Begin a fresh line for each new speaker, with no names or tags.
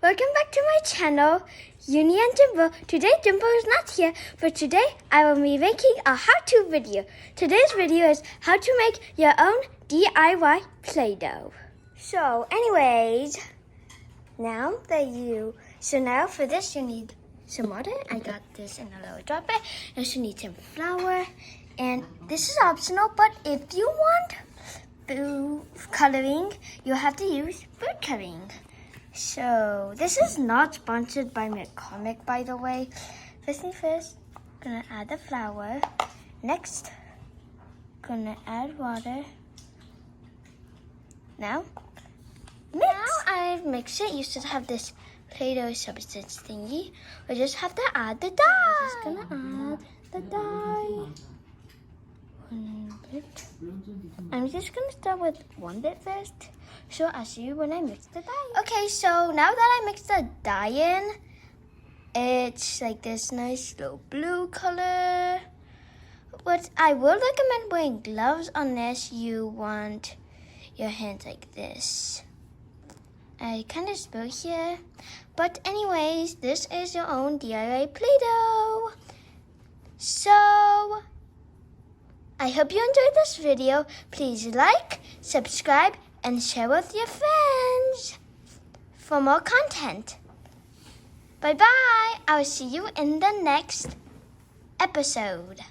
welcome back to my channel, Uni and Jimbo. Today Jimbo is not here, but today I will be making a how-to video. Today's video is how to make your own DIY Play-Doh. So anyways, now for this you need some water. I got this in a little dropper. You also need some flour, and this is optional, but if you want food coloring, you have to use food coloring. So this is not sponsored by McCormick, by the way. First thing first, gonna add the flour. Next, gonna add water. Now I've mixed it. You should have this Play-Doh substance thingy. We just have to add the dye. I'm just gonna add the dye. I'm just gonna start with one bit first, so I'll see you when I mix the dye. Okay, so now that I mixed the dye in, it's like this nice little blue color. But I would recommend wearing gloves unless you want your hands like this. I kind of spilled here, but anyways, this is your own DIY Play-Doh. So I hope you enjoyed this video. Please like, subscribe, and share with your friends for more content. Bye-bye. I'll see you in the next episode.